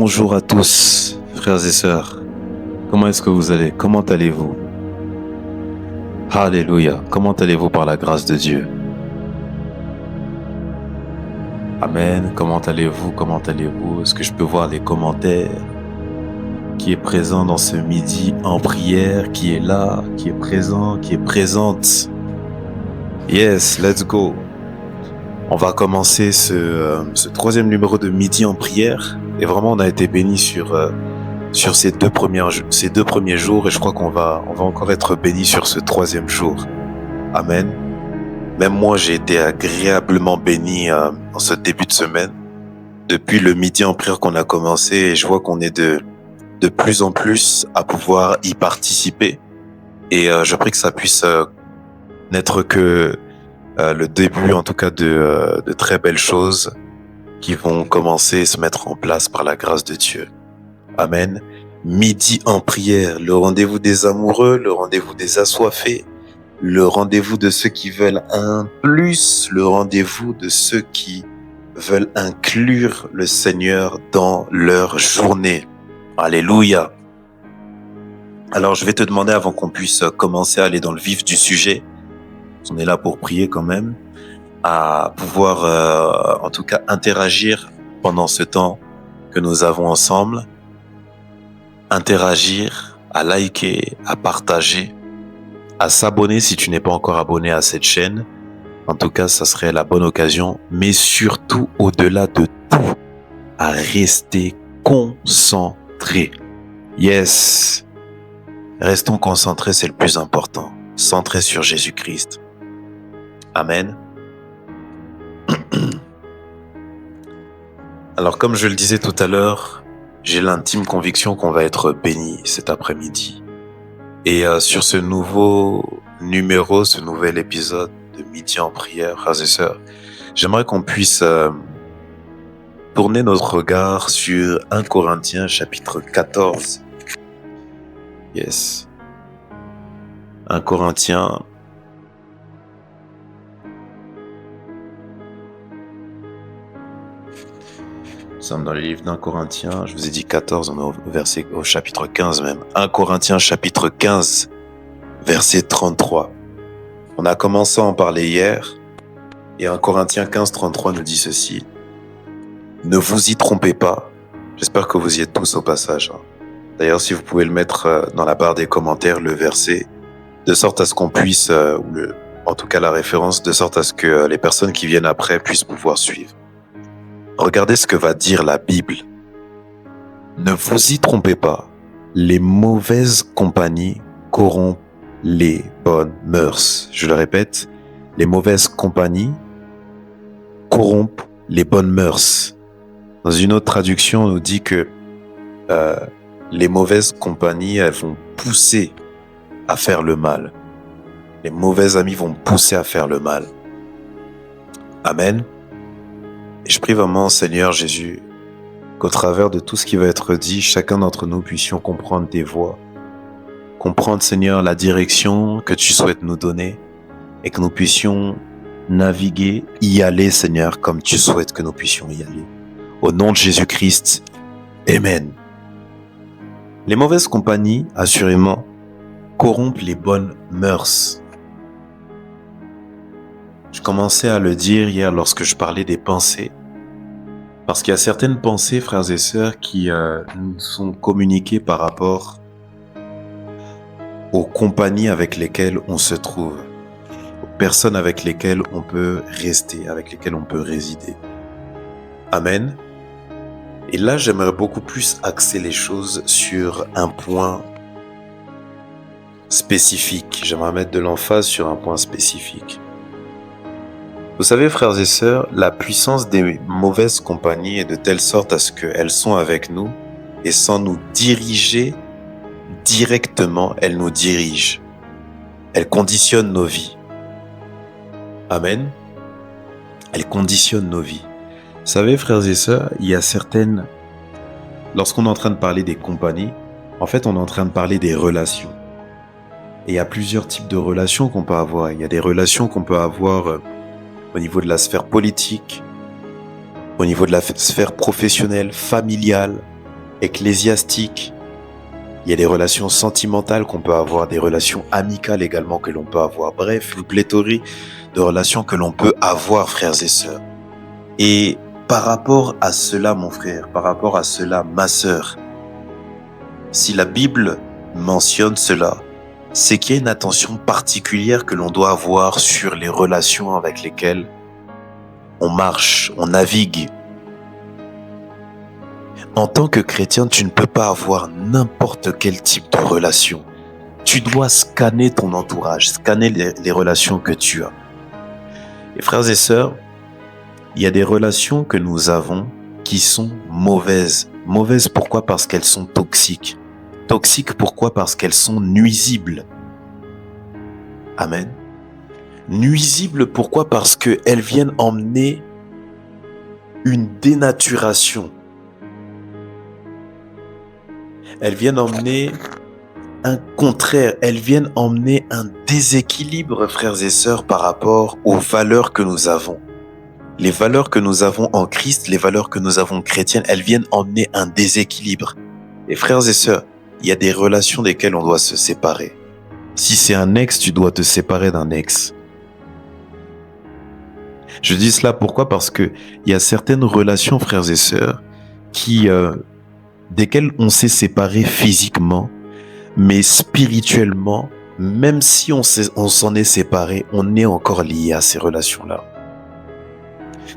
Bonjour à tous, frères et sœurs. Comment est-ce que vous allez? Comment allez-vous? Alléluia. Comment allez-vous par la grâce de Dieu? Amen. Comment allez-vous? Comment allez-vous? Est-ce que je peux voir les commentaires? Qui est présent dans ce midi en prière? Qui est là? Qui est présent? Qui est présente? Yes, let's go. On va commencer ce troisième numéro de midi en prière. Et vraiment, on a été bénis sur ces deux premiers jours, et je crois qu'on va encore être bénis sur ce troisième jour. Amen. Même moi, j'ai été agréablement béni en ce début de semaine. Depuis le midi en prière qu'on a commencé, et je vois qu'on est de plus en plus à pouvoir y participer. Et je prie que ça puisse n'être que le début, en tout cas, de très belles choses qui vont commencer à se mettre en place par la grâce de Dieu. Amen. Midi en prière, le rendez-vous des amoureux, le rendez-vous des assoiffés, le rendez-vous de ceux qui veulent un plus, le rendez-vous de ceux qui veulent inclure le Seigneur dans leur journée. Alléluia. Alors je vais te demander, avant qu'on puisse commencer à aller dans le vif du sujet, on est là pour prier quand même, à pouvoir en tout cas interagir pendant ce temps que nous avons ensemble. Interagir, à liker, à partager, à s'abonner si tu n'es pas encore abonné à cette chaîne. En tout cas, ça serait la bonne occasion, mais surtout, au-delà de tout, à rester concentré. Yes! Restons concentrés, c'est le plus important. Centrés sur Jésus-Christ. Amen. Alors, comme je le disais tout à l'heure, j'ai l'intime conviction qu'on va être béni cet après-midi. Et sur ce nouveau numéro, ce nouvel épisode de Midi en prière, frères et sœurs, j'aimerais qu'on puisse tourner notre regard sur 1 Corinthiens chapitre 14. Yes. 1 Corinthiens. Nous sommes dans le livre d'1 Corinthiens, je vous ai dit 14, on est au chapitre 15 même. 1 Corinthiens chapitre 15, verset 33. On a commencé à en parler hier, et 1 Corinthiens 15, 33 nous dit ceci. Ne vous y trompez pas. J'espère que vous y êtes tous au passage. D'ailleurs, si vous pouvez le mettre dans la barre des commentaires, le verset, de sorte à ce qu'on puisse, en tout cas la référence, de sorte à ce que les personnes qui viennent après puissent pouvoir suivre. Regardez ce que va dire la Bible. Ne vous y trompez pas. Les mauvaises compagnies corrompent les bonnes mœurs. Je le répète, les mauvaises compagnies corrompent les bonnes mœurs. Dans une autre traduction, on nous dit que les mauvaises compagnies, elles vont pousser à faire le mal. Les mauvais amis vont pousser à faire le mal. Amen. Et je prie vraiment, Seigneur Jésus, qu'au travers de tout ce qui va être dit, chacun d'entre nous puissions comprendre tes voies, comprendre, Seigneur, la direction que tu souhaites nous donner, et que nous puissions naviguer, y aller, Seigneur, comme tu souhaites que nous puissions y aller. Au nom de Jésus-Christ, Amen. Les mauvaises compagnies, assurément, corrompent les bonnes mœurs. Je commençais à le dire hier lorsque je parlais des pensées, parce qu'il y a certaines pensées, frères et sœurs, qui nous sont communiquées par rapport aux compagnies avec lesquelles on se trouve, aux personnes avec lesquelles on peut rester, avec lesquelles on peut résider. Amen. Et là, j'aimerais beaucoup plus axer les choses sur un point spécifique. J'aimerais mettre de l'emphase sur un point spécifique. Vous savez, frères et sœurs, la puissance des mauvaises compagnies est de telle sorte à ce qu'elles sont avec nous et sans nous diriger directement, elles nous dirigent. Elles conditionnent nos vies. Amen. Elles conditionnent nos vies. Vous savez, frères et sœurs, il y a certaines... Lorsqu'on est en train de parler des compagnies, en fait, on est en train de parler des relations. Et il y a plusieurs types de relations qu'on peut avoir. Il y a des relations qu'on peut avoir au niveau de la sphère politique, au niveau de la sphère professionnelle, familiale, ecclésiastiques, il y a des relations sentimentales qu'on peut avoir, des relations amicales également que l'on peut avoir. Bref, une pléthorie de relations que l'on peut avoir, frères et sœurs. Et par rapport à cela, mon frère, par rapport à cela, ma sœur, si la Bible mentionne cela, c'est qu'il y a une attention particulière que l'on doit avoir sur les relations avec lesquelles on marche, on navigue. En tant que chrétien, tu ne peux pas avoir n'importe quel type de relation. Tu dois scanner ton entourage, scanner les relations que tu as. Et frères et sœurs, il y a des relations que nous avons qui sont mauvaises. Mauvaises pourquoi? Parce qu'elles sont toxiques. Toxiques pourquoi? Parce qu'elles sont nuisibles. Amen. Nuisibles pourquoi? Parce qu'elles viennent emmener une dénaturation. Elles viennent emmener un contraire. Elles viennent emmener un déséquilibre, frères et sœurs, par rapport aux valeurs que nous avons. Les valeurs que nous avons en Christ, les valeurs que nous avons chrétiennes, elles viennent emmener un déséquilibre. Et frères et sœurs, il y a des relations desquelles on doit se séparer. Si c'est un ex, tu dois te séparer d'un ex. Je dis cela pourquoi? Parce que il y a certaines relations, frères et sœurs, desquelles on s'est séparé physiquement, mais spirituellement, même si on s'en est séparé, on est encore lié à ces relations-là.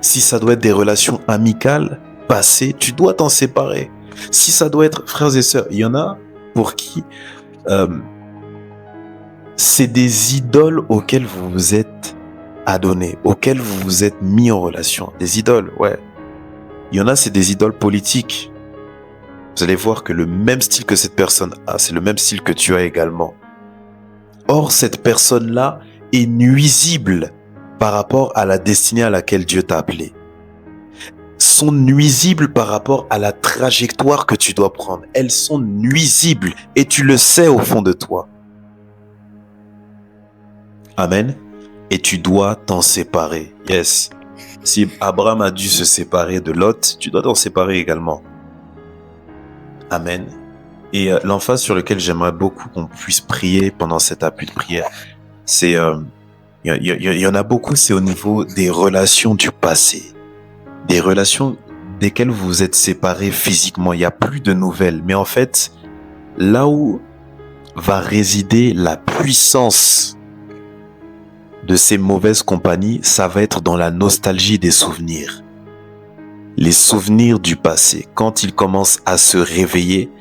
Si ça doit être des relations amicales, passées, tu dois t'en séparer. Si ça doit être, frères et sœurs, il y en a pour qui c'est des idoles auxquelles vous vous êtes adonnés, auxquelles vous vous êtes mis en relation. Des idoles, ouais. Il y en a, c'est des idoles politiques. Vous allez voir que le même style que cette personne a, c'est le même style que tu as également. Or, cette personne-là est nuisible par rapport à la destinée à laquelle Dieu t'a appelé. Sont nuisibles par rapport à la trajectoire que tu dois prendre. Elles sont nuisibles et tu le sais au fond de toi. Amen. Et tu dois t'en séparer. Yes. Si Abraham a dû se séparer de Lot, tu dois t'en séparer également. Amen. Et l'emphase sur lequel j'aimerais beaucoup qu'on puisse prier pendant cet appui de prière, c'est, il y en a beaucoup, c'est au niveau des relations du passé. Des relations desquelles vous vous êtes séparés physiquement. Il n'y a plus de nouvelles. Mais en fait, là où va résider la puissance de ces mauvaises compagnies, ça va être dans la nostalgie des souvenirs. Les souvenirs du passé, quand ils commencent à se réveiller,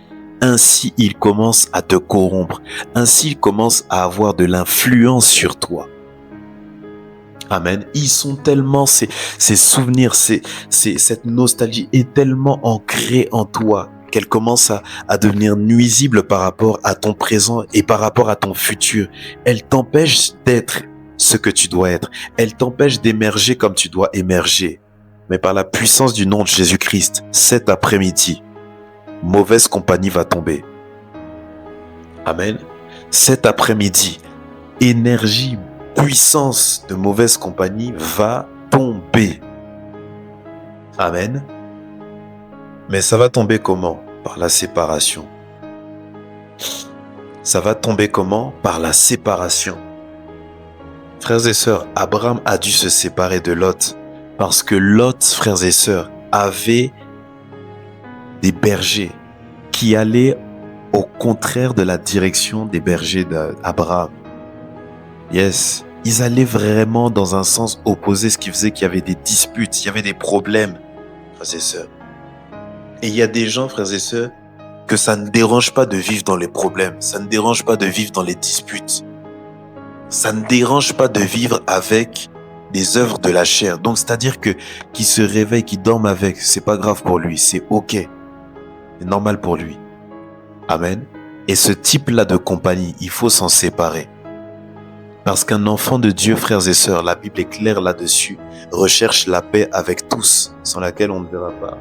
ainsi ils commencent à te corrompre, ainsi ils commencent à avoir de l'influence sur toi. Amen. Ils sont tellement, ces souvenirs, cette nostalgie est tellement ancrée en toi qu'elle commence à devenir nuisible par rapport à ton présent et par rapport à ton futur. Elle t'empêche d'être ce que tu dois être. Elle t'empêche d'émerger comme tu dois émerger. Mais par la puissance du nom de Jésus-Christ, cet après-midi, mauvaise compagnie va tomber. Amen. Cet après-midi, énergie, puissance de mauvaise compagnie va tomber. Amen. Mais ça va tomber comment? Par la séparation. Ça va tomber comment? Par la séparation. Frères et sœurs, Abraham a dû se séparer de Lot parce que Lot, frères et sœurs, avait des bergers qui allaient au contraire de la direction des bergers d'Abraham. Yes, ils allaient vraiment dans un sens opposé, ce qui faisait qu'il y avait des disputes, il y avait des problèmes, frères et sœurs. Et il y a des gens, frères et sœurs, que ça ne dérange pas de vivre dans les problèmes, ça ne dérange pas de vivre dans les disputes. Ça ne dérange pas de vivre avec des œuvres de la chair. Donc, c'est-à-dire que qui se réveille, qui dorme avec, c'est pas grave pour lui, c'est ok. C'est normal pour lui. Amen. Et ce type-là de compagnie, il faut s'en séparer. Parce qu'un enfant de Dieu, frères et sœurs, la Bible est claire là-dessus, recherche la paix avec tous, sans laquelle on ne verra pas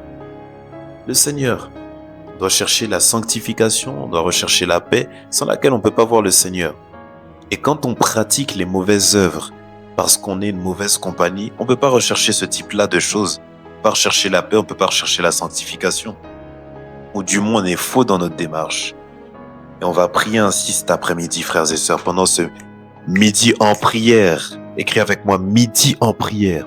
le Seigneur. On doit chercher la sanctification, on doit rechercher la paix, sans laquelle on ne peut pas voir le Seigneur. Et quand on pratique les mauvaises œuvres, parce qu'on est une mauvaise compagnie, on ne peut pas rechercher ce type-là de choses. On ne peut pas rechercher la paix, on ne peut pas rechercher la sanctification. ou du moins on est faux dans notre démarche. Et on va prier ainsi cet après-midi, frères et sœurs, pendant ce midi en prière. Écris avec moi, midi en prière.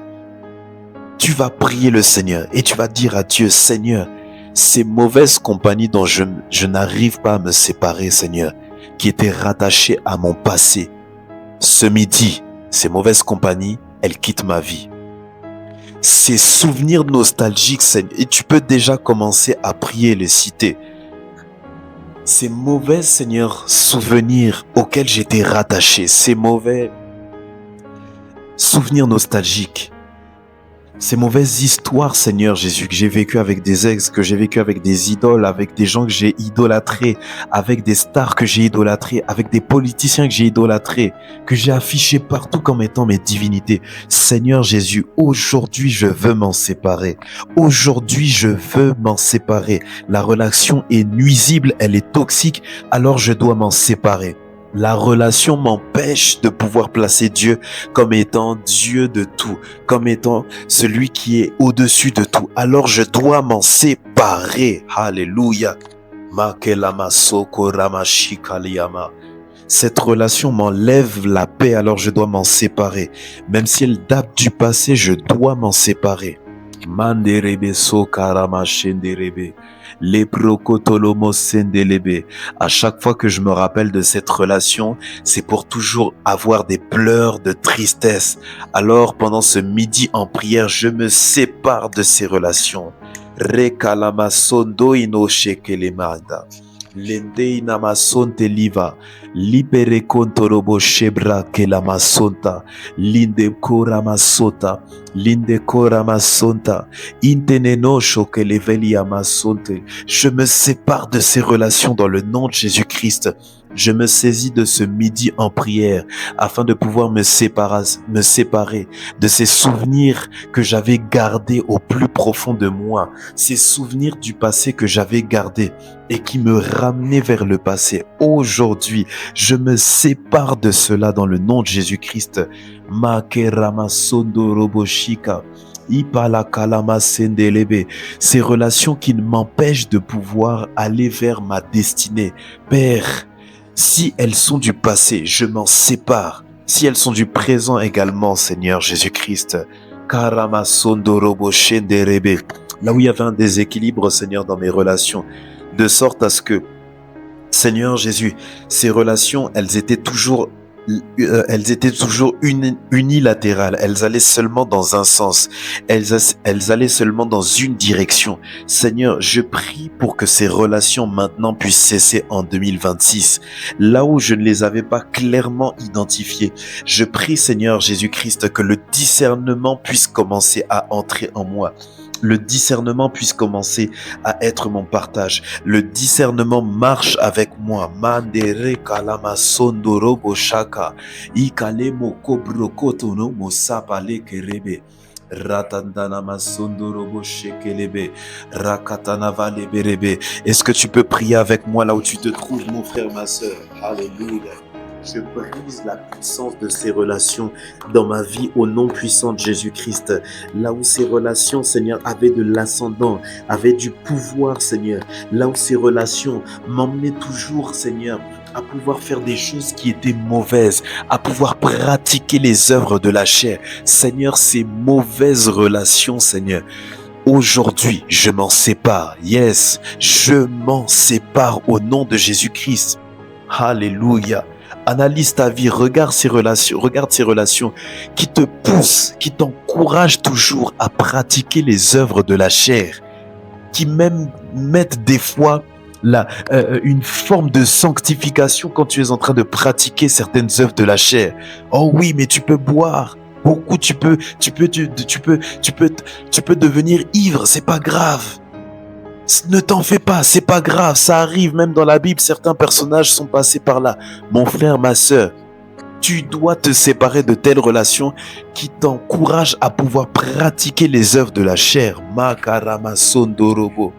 Tu vas prier le Seigneur et tu vas dire à Dieu, Seigneur, ces mauvaises compagnies dont je n'arrive pas à me séparer, Seigneur, qui étaient rattachées à mon passé. Ce midi, ces mauvaises compagnies, elles quittent ma vie. Ces souvenirs nostalgiques, Seigneur, et tu peux déjà commencer à prier, les citer. Ces mauvais, Seigneur, souvenirs auxquels j'étais rattaché, ces mauvais souvenirs nostalgiques, ces mauvaises histoires, Seigneur Jésus, que j'ai vécu avec des ex, que j'ai vécu avec des idoles, avec des gens que j'ai idolâtrés, avec des stars que j'ai idolâtrés, avec des politiciens que j'ai idolâtrés, que j'ai affichés partout comme étant mes divinités. Seigneur Jésus, aujourd'hui je veux m'en séparer. Aujourd'hui je veux m'en séparer. La relation est nuisible, elle est toxique, alors je dois m'en séparer. La relation m'empêche de pouvoir placer Dieu comme étant Dieu de tout, comme étant celui qui est au-dessus de tout. Alors je dois m'en séparer. Alléluia. Cette relation m'enlève la paix, alors je dois m'en séparer. Même si elle date du passé, je dois m'en séparer. Manderebe sokarama shenderebe. Leprokotolomo sendelebe. À chaque fois que je me rappelle de cette relation, c'est pour toujours avoir des pleurs de tristesse. Alors pendant ce midi en prière, je me sépare de ces relations. Rekalama sondo ino shekelemanda. Lende inamasonte liva. Libere kontorobo shebra kelamasonta. Linde koramasota. Linde koramasonta. Inteneno shokeleveli amasonte. Je me sépare de ces relations dans le nom de Jésus-Christ. Je me saisis de ce midi en prière afin de pouvoir me séparer de ces souvenirs que j'avais gardés au plus profond de moi, ces souvenirs du passé que j'avais gardés et qui me ramenaient vers le passé. Aujourd'hui, je me sépare de cela dans le nom de Jésus-Christ. Ces relations qui m'empêchent de pouvoir aller vers ma destinée. Père, si elles sont du passé, je m'en sépare. Si elles sont du présent également, Seigneur Jésus-Christ. Là où il y avait un déséquilibre, Seigneur, dans mes relations, de sorte à ce que, Seigneur Jésus, ces relations, elles étaient toujours unilatérales. Elles allaient seulement dans un sens. Elles allaient seulement dans une direction. Seigneur, je prie pour que ces relations maintenant puissent cesser en 2026. Là où je ne les avais pas clairement identifiées. Je prie, Seigneur Jésus-Christ, que le discernement puisse commencer à entrer en moi. Le discernement puisse commencer à être mon partage. Le discernement marche avec moi. Mandere kalama sondorobo shaka. Ikalemo kobrokoto no mosapale kerebe. Ratandana masondorobo shekelebe. Rakatana valeberebe. Est-ce que tu peux prier avec moi là où tu te trouves, mon frère, ma sœur? Alléluia. Je brise la puissance de ces relations dans ma vie au nom puissant de Jésus-Christ. Là où ces relations, Seigneur, avaient de l'ascendant, avaient du pouvoir, Seigneur. Là où ces relations m'emmenaient toujours, Seigneur, à pouvoir faire des choses qui étaient mauvaises, à pouvoir pratiquer les œuvres de la chair. Seigneur, ces mauvaises relations, Seigneur, aujourd'hui, je m'en sépare. Yes, je m'en sépare au nom de Jésus-Christ. Alléluia. Analyse ta vie, regarde ces relations qui te poussent, qui t'encouragent toujours à pratiquer les œuvres de la chair, qui même mettent des fois une forme de sanctification quand tu es en train de pratiquer certaines œuvres de la chair. Oh oui, mais tu peux boire beaucoup, tu peux devenir ivre, c'est pas grave. Ne t'en fais pas, c'est pas grave, ça arrive même dans la Bible, certains personnages sont passés par là. Mon frère, ma sœur, tu dois te séparer de telles relations qui t'encouragent à pouvoir pratiquer les œuvres de la chair. Makarama sondorobo,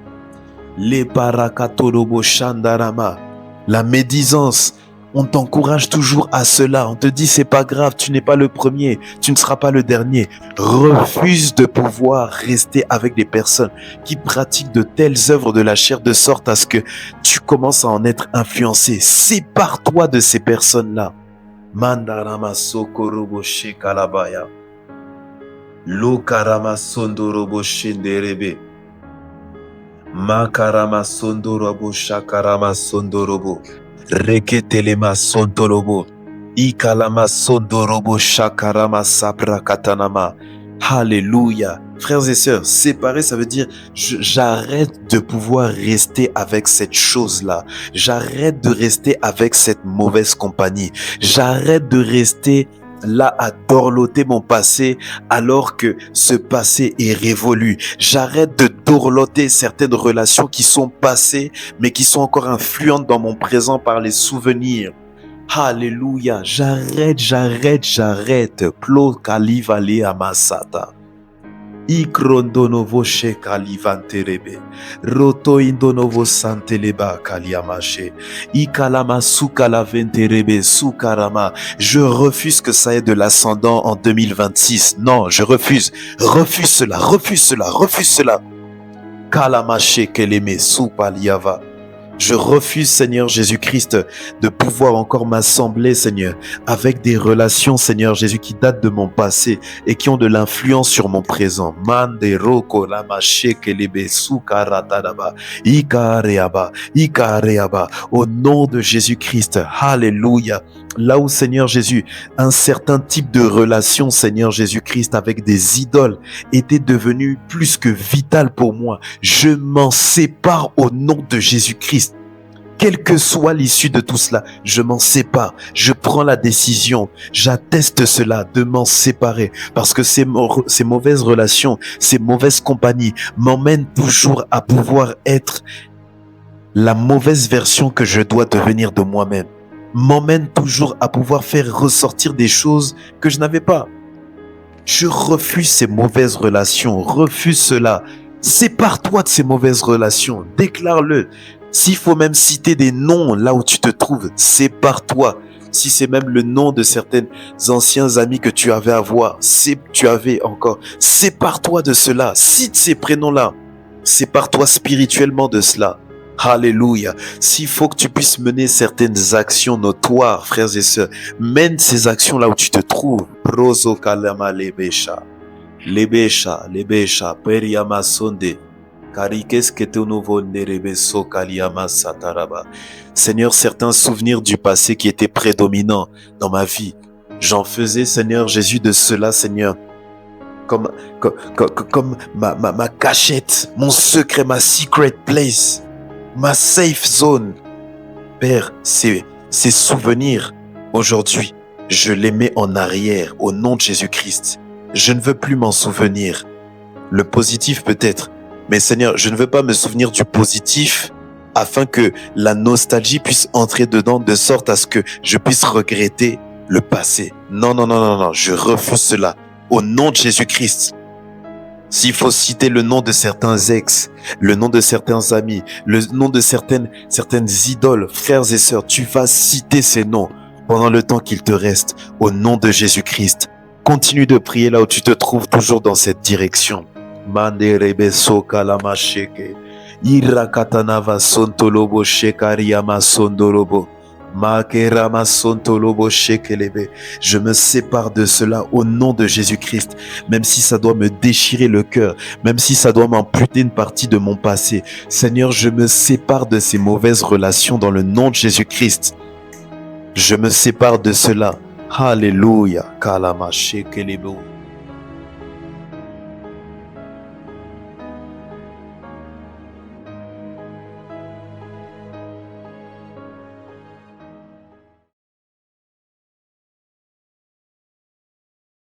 le parakatorobo shandarama, la médisance, On t'encourage toujours à cela. On te dit, c'est pas grave, tu n'es pas le premier, tu ne seras pas le dernier. Refuse de pouvoir rester avec des personnes qui pratiquent de telles œuvres de la chair de sorte à ce que tu commences à en être influencé. Sépare-toi de ces personnes-là. Mandarama sokorobo shekalabaya. Lokarama sondorobo shenderebe. Makarama sondorobo shakarama sondorobo. Reketelema sondorobo. Ikalama sondorobo shakarama sabra katanama. Alléluia. Frères et sœurs, séparer, ça veut dire j'arrête de pouvoir rester avec cette chose-là. J'arrête de rester avec cette mauvaise compagnie. J'arrête de rester là à dorloter mon passé alors que ce passé est révolu. J'arrête de dorloter certaines relations qui sont passées mais qui sont encore influentes dans mon présent par les souvenirs. Alléluia. J'arrête. Plo kalivale amasata. Ikrondonovo shekalivanterebe. Roto indonovo santeleba kaliamashe. Ikalama sukalaventerebe sukarama. Je refuse que ça ait de l'ascendant en 2026. Non, je refuse. Refuse cela. Kalamashe keleme supaliava. Je refuse, Seigneur Jésus-Christ, de pouvoir encore m'assembler, Seigneur, avec des relations, Seigneur Jésus, qui datent de mon passé et qui ont de l'influence sur mon présent. Manderoko lamache kelebe sukaratadaba, ikareaba. Au nom de Jésus-Christ, alléluia. Là où, Seigneur Jésus, un certain type de relation, Seigneur Jésus-Christ, avec des idoles était devenu plus que vital pour moi, je m'en sépare au nom de Jésus-Christ. Quelle que soit l'issue de tout cela, je m'en sépare. Je prends la décision, j'atteste cela, de m'en séparer. Parce que ces mauvaises relations, ces mauvaises compagnies m'emmènent toujours à pouvoir être la mauvaise version que je dois devenir de moi-même. M'emmène toujours à pouvoir faire ressortir des choses que je n'avais pas. Je refuse ces mauvaises relations, refuse cela. Sépare-toi de ces mauvaises relations, déclare-le. S'il faut même citer des noms là où tu te trouves, sépare-toi. Si c'est même le nom de certains anciens amis que tu avais à voir, sépare-toi de cela. Cite ces prénoms-là. Sépare-toi spirituellement de cela. Alléluia. S'il faut que tu puisses mener certaines actions notoires, frères et sœurs, mène ces actions là où tu te trouves. Proso kalama lebesha. Lebesha, periama sonde. Seigneur, certains souvenirs du passé qui étaient prédominants dans ma vie, j'en faisais, Seigneur Jésus, de cela, Seigneur, comme ma cachette, mon secret, ma secret place, ma safe zone. Père, ces souvenirs, aujourd'hui, je les mets en arrière au nom de Jésus-Christ. Je ne veux plus m'en souvenir. Le positif peut-être, mais Seigneur, je ne veux pas me souvenir du positif afin que la nostalgie puisse entrer dedans de sorte à ce que je puisse regretter le passé. Non, je refuse cela au nom de Jésus-Christ. S'il faut citer le nom de certains ex, le nom de certains amis, le nom de certaines idoles, frères et sœurs, tu vas citer ces noms pendant le temps qu'il te reste au nom de Jésus-Christ. Continue de prier là où tu te trouves, toujours dans cette direction. Manderebe sokalama sheke. Irakatanava sontolobo shekariama sondorobo. Makerama sontolobo shekelebe. Je me sépare de cela au nom de Jésus-Christ. Même si ça doit me déchirer le cœur, même si ça doit m'amputer une partie de mon passé. Seigneur, je me sépare de ces mauvaises relations dans le nom de Jésus-Christ. Je me sépare de cela. Alléluia. Kalama shekelebo.